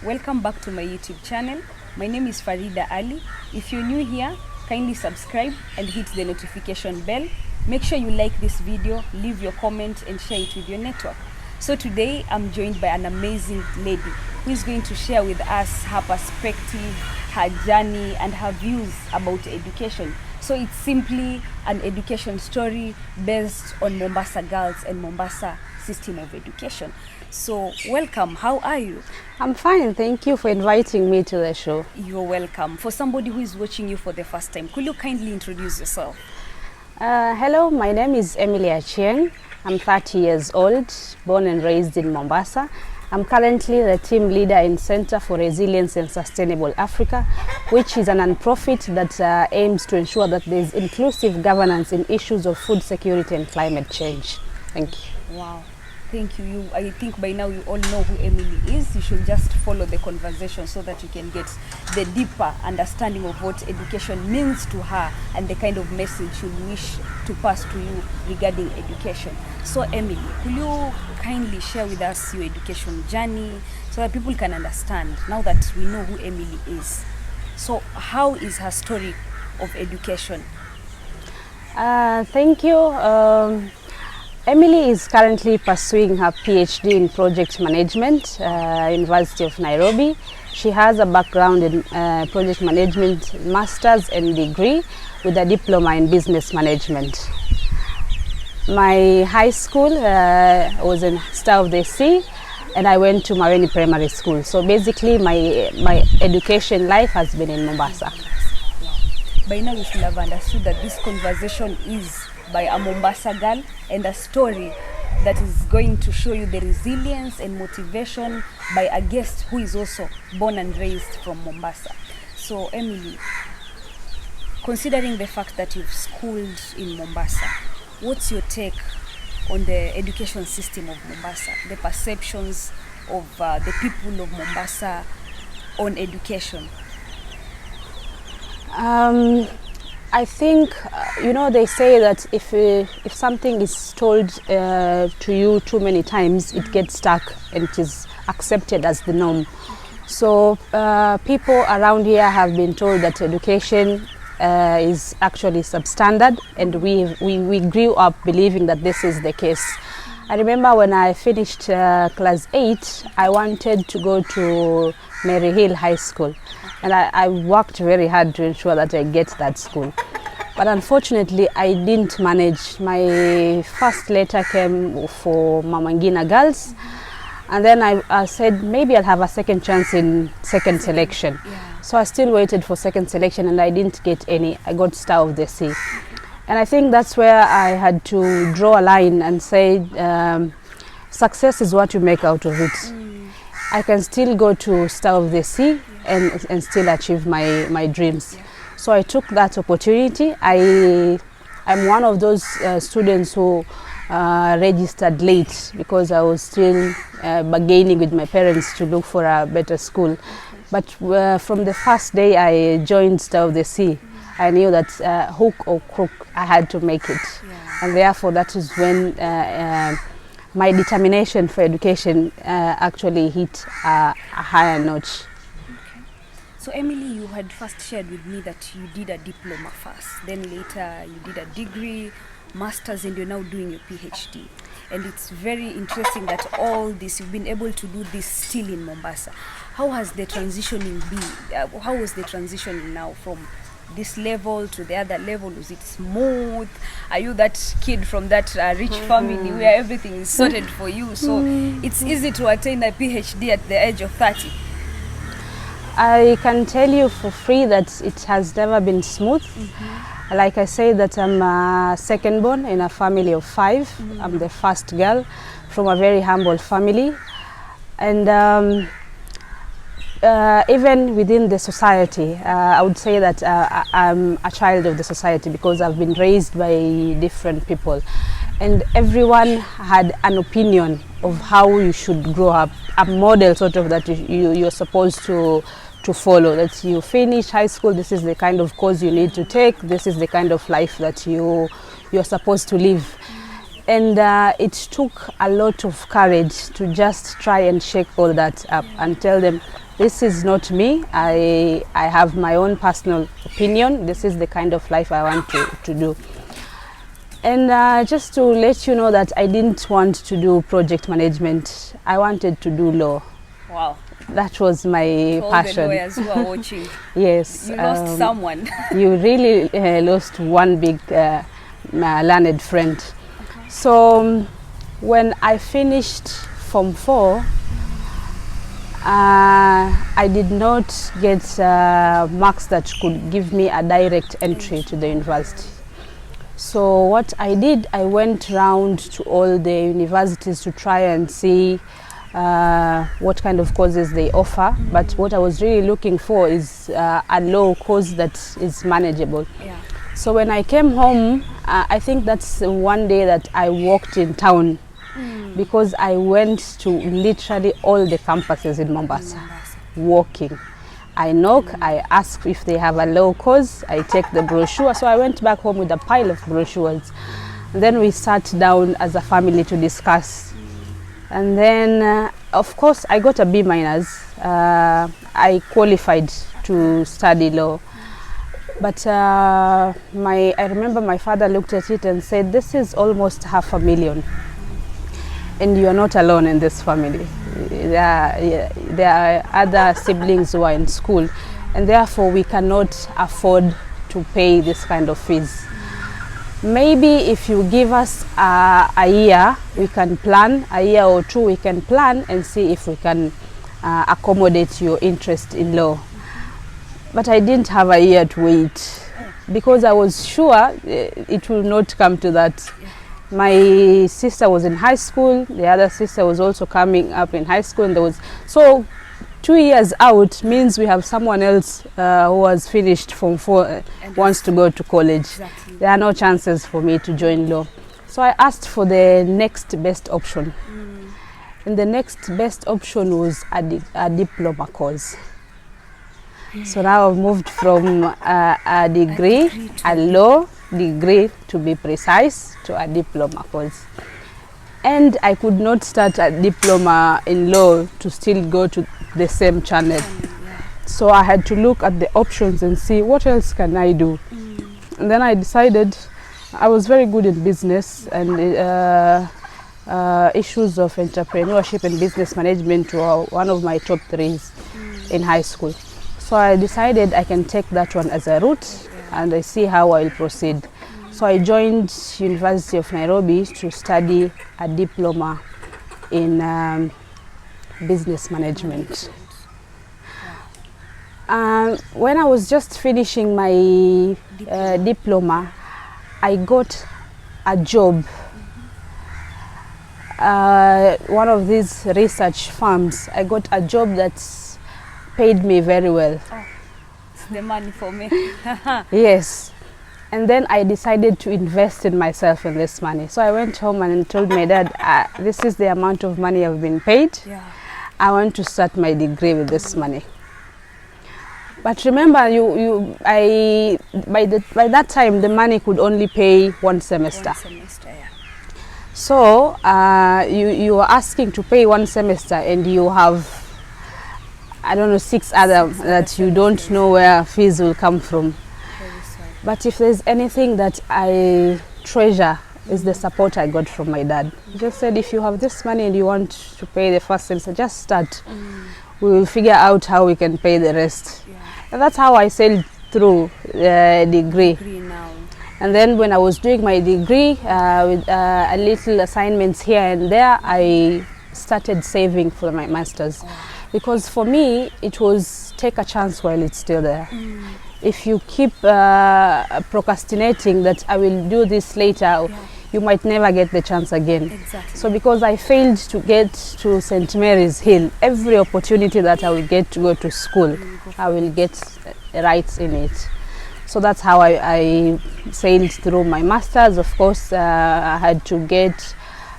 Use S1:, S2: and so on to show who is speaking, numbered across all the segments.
S1: Welcome back to my YouTube channel. My name is Farida Ali. If you're new here, kindly subscribe and hit the notification bell. Make sure you like this video, leave your comment and share it with your network. So today I'm joined by an amazing lady who is going to share with us her perspective, her journey and her views about education. So it's simply an education story based on Mombasa girls and Mombasa system of education. So welcome, how are you?
S2: I'm fine, thank you for inviting me to the show.
S1: You're welcome. For somebody who is watching you for the first time, could you kindly introduce yourself?
S2: Hello, my name is Emilia Chen. I'm 30 years old, born and raised in Mombasa. I'm currently the team leader in Center for Resilience and Sustainable Africa, which is a non-profit that aims to ensure that there is inclusive governance in issues of food security and climate change. Thank you.
S1: Wow. Thank you. I think by now you all know who Emily is. You should just follow the conversation so that you can get the deeper understanding of what education means to her and the kind of message you wish to pass to you regarding education. So Emily, will you kindly share with us your education journey so that people can understand now that we know who Emily is? So how is her story of education?
S2: Thank you. Emily is currently pursuing her PhD in project management, University of Nairobi. She has a background in project management, master's and degree with a diploma in business management. My high school was in Star of the Sea and I went to Maweni Primary School. So basically my education life has been in Mombasa.
S1: By now you should have understood that this conversation is by a Mombasa girl and a story that is going to show you the resilience and motivation by a guest who is also born and raised from Mombasa. So Emily, considering the fact that you've schooled in Mombasa, what's your take on the education system of Mombasa, the perceptions of the people of Mombasa on education?
S2: I think, they say that if something is told to you too many times, it gets stuck and it is accepted as the norm. So people around here have been told that education is actually substandard, and we grew up believing that this is the case. I remember when I finished class 8, I wanted to go to Mary Hill High School. And I worked very hard to ensure that I get that school. But unfortunately, I didn't manage. My first letter came for Mamangina Girls. And then I said, maybe I'll have a second chance in second selection.
S1: Yeah.
S2: So I still waited for second selection and I didn't get any. I got Star of the Sea. And I think that's where I had to draw a line and say, success is what you make out of it. I can still go to Star of the Sea and still achieve my dreams. So I took that opportunity. I'm one of those students who registered late because I was still bargaining with my parents to look for a better school. But from the first day I joined Star of the Sea, I knew that hook or crook, I had to make it. And therefore that is when my determination for education actually hit a higher notch.
S1: So Emily, you had first shared with me that you did a diploma first, then later you did a degree, master's, and you're now doing your PhD. And it's very interesting that all this, you've been able to do this still in Mombasa. How has the transitioning been? How was the transitioning now from this level to the other level? Was it smooth? Are you that kid from that rich family where everything is sorted for you? So it's easy to attain a PhD at the age of 30.
S2: I can tell you for free that it has never been smooth. Like I say that I'm second born in a family of 5. I'm the first girl from a very humble family. And even within the society, I would say that I'm a child of the society because I've been raised by different people. And everyone had an opinion of how you should grow up, a model sort of that you're supposed to follow, that you finish high school, this is the kind of course you need to take, this is the kind of life that you're supposed to live. And it took a lot of courage to just try and shake all that up and tell them, this is not me. I have my own personal opinion. This is the kind of life I want to do. And just to let you know that I didn't want to do project management. I wanted to do law.
S1: Wow.
S2: That was my
S1: All
S2: passion.
S1: the lawyers who are watching.
S2: Yes.
S1: You lost someone.
S2: You really lost one big learned friend. So when I finished Form 4, I did not get marks that could give me a direct entry to the university. So what I did, I went round to all the universities to try and see what kind of courses they offer. But what I was really looking for is a law course that is manageable.
S1: Yeah.
S2: So when I came home, I think that's one day that I walked in town, because I went to literally all the campuses in Mombasa, walking. I knock, I ask if they have a law course, I take the brochure. So I went back home with a pile of brochures. Then we sat down as a family to discuss. And then, of course, I got a B-. I qualified to study law. But I remember my father looked at it and said, this is almost $500,000. And you are not alone in this family. There are other siblings who are in school, and therefore we cannot afford to pay this kind of fees. Maybe if you give us a year, we can plan, a year or two we can plan and see if we can accommodate your interest in law. But I didn't have a year to wait, because I was sure it will not come to that. My sister was in high school, the other sister was also coming up in high school, and so 2 years out means we have someone else who has finished Form 4 wants to go to college.
S1: Exactly.
S2: There are no chances for me to join law. So I asked for the next best option. And the next best option was a diploma course. So now I've moved from a degree, a law degree to be precise, to a diploma course. And I could not start a diploma in law to still go to the same channel. So I had to look at the options and see what else can I do. And then I decided I was very good in business, and issues of entrepreneurship and business management were one of my top 3s in high school. So I decided I can take that one as a route and I see how I will proceed. So I joined University of Nairobi to study a diploma in business management. When I was just finishing my diploma, I got a job. One of these research firms, I got a job that's paid me very well.
S1: Oh, it's the money for me.
S2: Yes. And then I decided to invest in myself in this money. So I went home and told my dad, this is the amount of money I've been paid.
S1: Yeah.
S2: I want to start my degree with this money. But remember, by that time, the money could only pay one semester.
S1: One semester, yeah.
S2: So you are asking to pay one semester, and you have, I don't know, 6 other that you don't know where fees will come from. But if there's anything that I treasure, is the support I got from my dad. He just said, if you have this money and you want to pay the first semester, just start. We will figure out how we can pay the rest.
S1: Yeah.
S2: And that's how I sailed through the degree.
S1: Now.
S2: And then when I was doing my degree, with a little assignments here and there, I started saving for my master's. Because for me, it was take a chance while it's still there. If you keep procrastinating that I will do this later, you might never get the chance again.
S1: Exactly.
S2: So because I failed to get to St. Mary's Hill, every opportunity that I will get to go to school, I will get rights in it. So that's how I sailed through my master's. Of course, I had to get,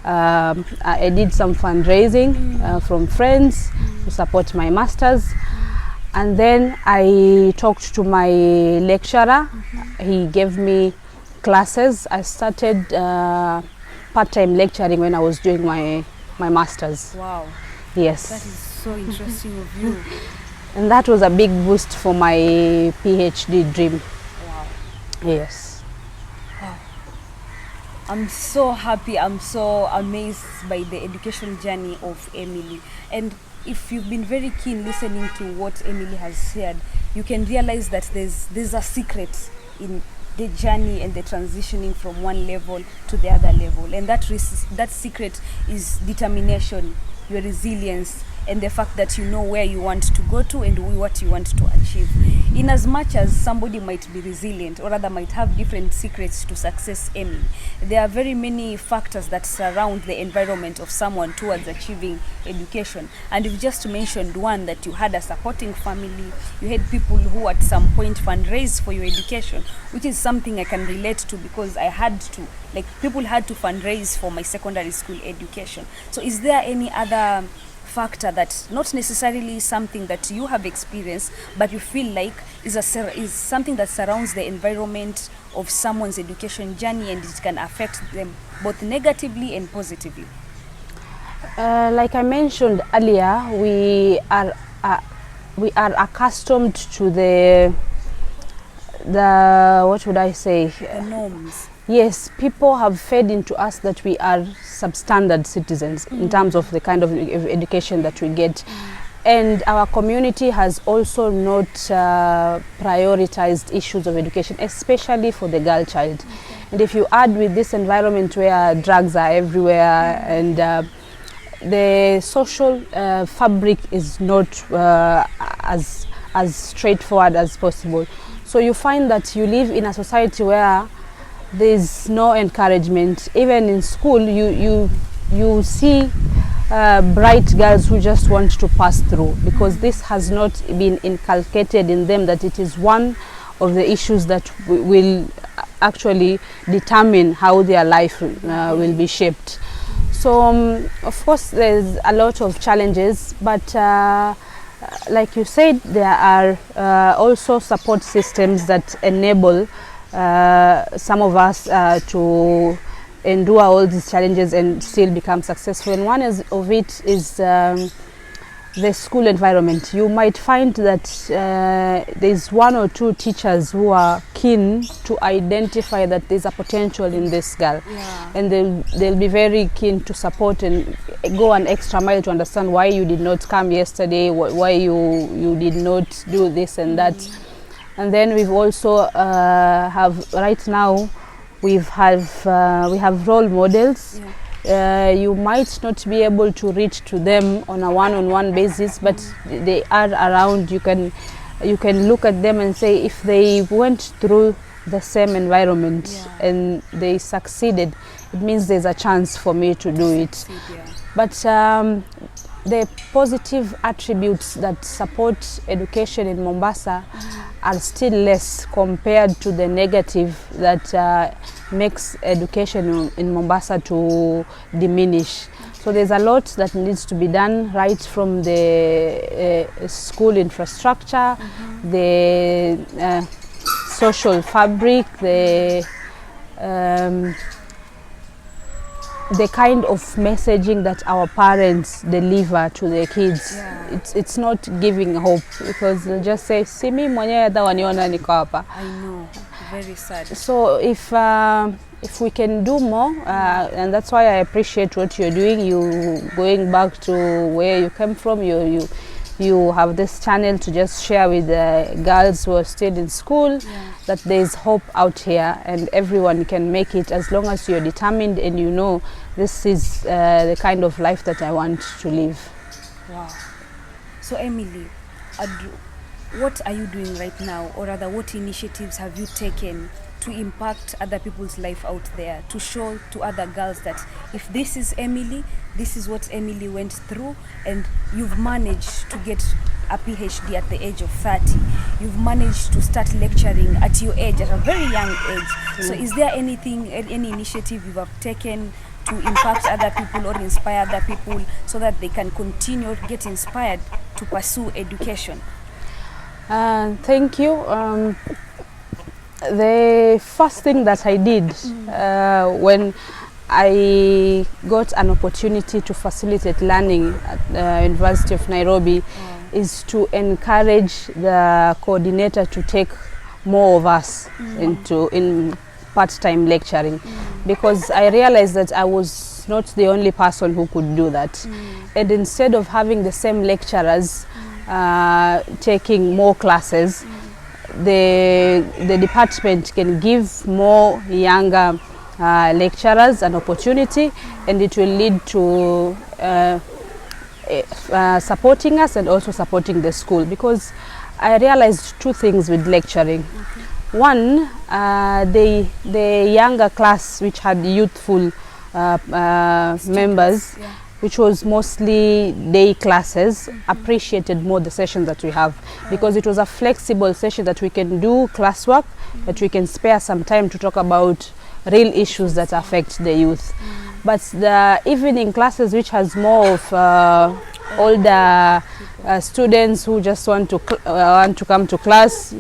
S2: I did some fundraising from friends to support my master's. And then I talked to my lecturer. He gave me classes. I started part-time lecturing when I was doing my master's.
S1: Wow.
S2: Yes.
S1: That is so interesting of you.
S2: And that was a big boost for my PhD dream.
S1: Wow.
S2: Yes.
S1: Wow. I'm so happy, I'm so amazed by the education journey of Emily. And if you've been very keen listening to what Emily has shared, you can realize that there's a secret in the journey and the transitioning from one level to the other level. And that secret is determination, your resilience, and the fact that you know where you want to go to and what you want to achieve. In as much as somebody might be resilient or rather might have different secrets to success, Emily, there are very many factors that surround the environment of someone towards achieving education. And you've just mentioned one, that you had a supporting family, you had people who at some point fundraise for your education, which is something I can relate to because I had to, like, people had to fundraise for my secondary school education. So is there any other factor that not necessarily something that you have experienced but you feel like is something that surrounds the environment of someone's education journey and it can affect them both negatively and positively?
S2: Like I mentioned earlier, we are accustomed to the what would I say?
S1: The norms.
S2: Yes, people have fed into us that we are substandard citizens in terms of the kind of education that we get. And our community has also not prioritized issues of education, especially for the girl child. And if you add with this environment where drugs are everywhere and the social fabric is not as straightforward as possible. So you find that you live in a society where there's no encouragement. Even in school, you see bright girls who just want to pass through because this has not been inculcated in them that it is one of the issues that will actually determine how their life will be shaped. So of course there's a lot of challenges, but like you said, there are also support systems that enable some of us to endure all these challenges and still become successful. And one of it is the school environment. You might find that there's one or two teachers who are keen to identify that there's a potential in this girl, and they'll be very keen to support and go an extra mile to understand why you did not come yesterday, why you did not do this and that. And then we've also have right now we have role models. You might not be able to reach to them on a one-on-one basis, but they are around. You can look at them and say, if they went through the same environment and they succeeded, it means there's a chance for me to do it. But the positive attributes that support education in Mombasa are still less compared to the negative that makes education in Mombasa to diminish. So there's a lot that needs to be done, right from the school infrastructure, the social fabric, the kind of messaging that our parents deliver to their kids. It's not giving hope because they'll just say, "Si mimi mwenyewe hata waniona niko hapa."
S1: I know, very sad.
S2: So if we can do more, and that's why I appreciate what you're doing. You going back to where you came from. You have this channel to just share with the girls who are still in school that there's hope out here and everyone can make it as long as you're determined and you know this is the kind of life that I want to live.
S1: Wow. So Emily, what are you doing right now, or rather what initiatives have you taken to impact other people's life out there, to show to other girls that if this is Emily, this is what Emily went through, and you've managed to get a PhD at the age of 30. You've managed to start lecturing at your age, at a very young age. So is there any initiative you have taken to impact other people or inspire other people so that they can continue or get inspired to pursue education?
S2: Thank you. The first thing that I did when I got an opportunity to facilitate learning at the University of Nairobi is to encourage the coordinator to take more of us in part-time lecturing, because I realized that I was not the only person who could do that. And instead of having the same lecturers taking more classes, the department can give more younger lecturers an opportunity, and it will lead to supporting us and also supporting the school, because I realized two things with lecturing. One, the younger class, which had youthful members, which was mostly day classes, appreciated more the session that we have, because it was a flexible session that we can do classwork, that we can spare some time to talk about real issues that affect the youth. But the evening classes, which has more of older students who just want to come to class,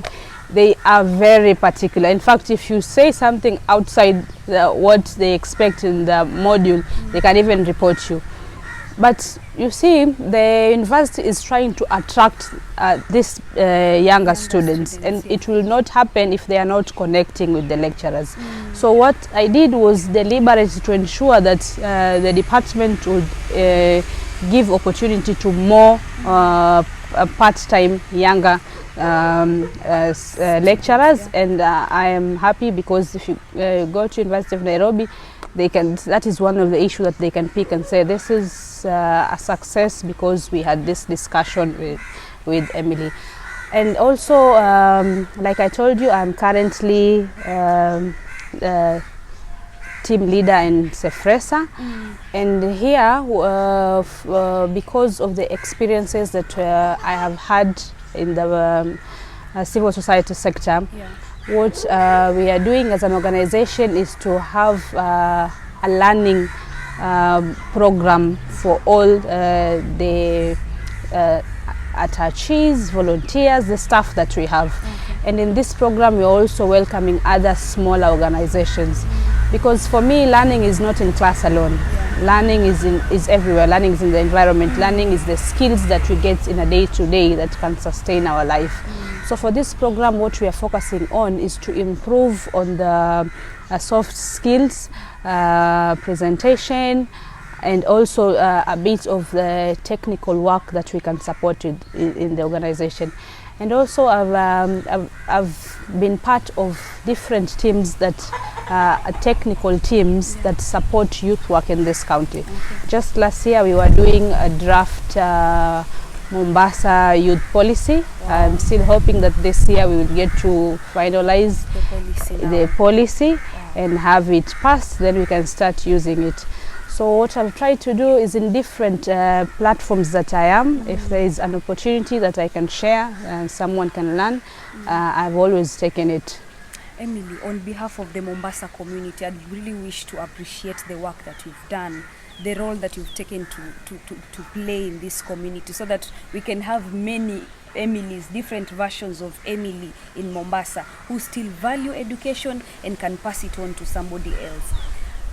S2: they are very particular. In fact, if you say something outside what they expect in the module, they can even report you. But you see, the university is trying to attract these younger students, and it will not happen if they are not connecting with the lecturers. So what I did was deliberate to ensure that the department would give opportunity to more part-time younger lecturers, and I am happy, because if you go to University of Nairobi, that is one of the issues that they can pick and say, this is a success because we had this discussion with Emily. And also, like I told you, I'm currently team leader in Sefresa, and here because of the experiences that I have had in the civil society sector, what we are doing as an organization is to have a learning program for all the attachees, volunteers, the staff that we have. And in this program, we're also welcoming other smaller organizations, because for me, learning is not in class alone. Learning is everywhere. Learning is in the environment. Learning is the skills that we get in a day-to-day that can sustain our life. So for this program, what we are focusing on is to improve on the soft skills, presentation, and also a bit of the technical work that we can support in the organization. And also I've been part of different teams that technical teams that support youth work in this county. Just last year we were doing a draft Mombasa youth policy. I'm still hoping that this year we will get to finalize the policy and have it passed, then we can start using it. So what I've tried to do is, in different platforms that I am, if there is an opportunity that I can share and someone can learn, I've always taken it.
S1: Emily, on behalf of the Mombasa community, I'd really wish to appreciate the work that you've done, the role that you've taken to play in this community, so that we can have many Emilys, different versions of Emily in Mombasa, who still value education and can pass it on to somebody else.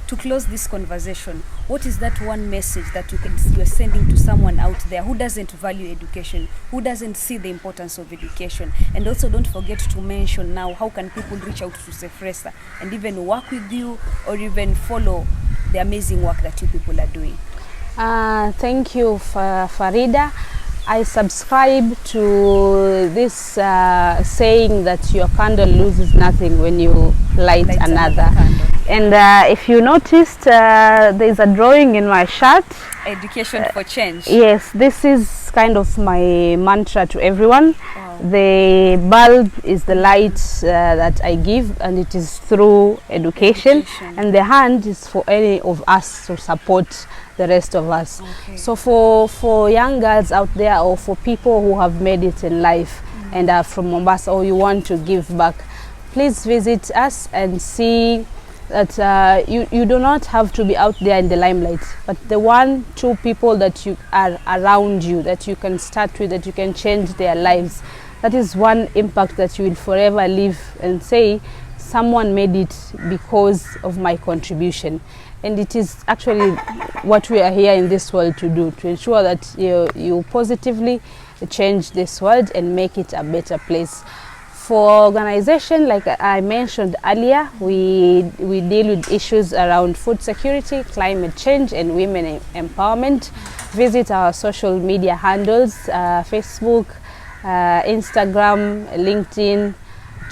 S1: To close this conversation, what is that one message that you're sending to someone out there who doesn't value education, who doesn't see the importance of education? And also, don't forget to mention now, how can people reach out to Sefresa and even work with you, or even follow the amazing work that you people are doing?
S2: Thank you, Farida. I subscribe to this saying that your candle loses nothing when you light another. And if you noticed, there's a drawing in my shirt.
S1: Education for change.
S2: Yes, this is kind of my mantra to everyone. Wow. The bulb is the light that I give, and it is through education. And the hand is for any of us to support the rest of us. Okay. So for young girls out there, or for people who have made it in life and are from Mombasa, or you want to give back, please visit us and see that you do not have to be out there in the limelight, but the 1-2 people that you are around you, that you can start with, that you can change their lives, that is one impact that you will forever live and say, someone made it because of my contribution. And it is actually what we are here in this world to do, to ensure that you positively change this world and make it a better place. For organization, like I mentioned earlier, we deal with issues around food security, climate change, and women empowerment. Visit our social media handles, Facebook, Instagram, LinkedIn,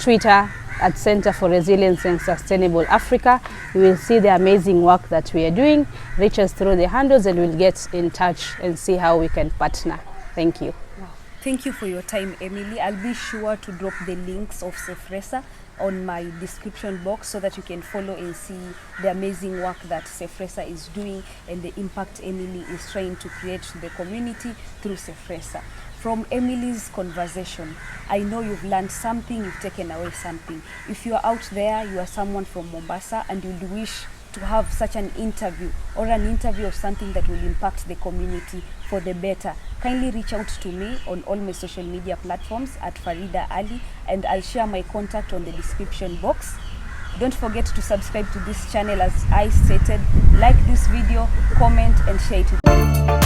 S2: Twitter, at Center for Resilience and Sustainable Africa. You will see the amazing work that we are doing. Reach us through the handles and we'll get in touch and see how we can partner. Thank you.
S1: Wow. Thank you for your time, Emily. I'll be sure to drop the links of Cefresa on my description box so that you can follow and see the amazing work that Cefresa is doing and the impact Emily is trying to create to the community through Cefresa. From Emily's conversation, I know you've learned something, you've taken away something. If you are out there, you are someone from Mombasa and you'd wish to have such an interview or an interview of something that will impact the community for the better, kindly reach out to me on all my social media platforms at Farida Ali, and I'll share my contact on the description box. Don't forget to subscribe to this channel as I stated, like this video, comment and share it with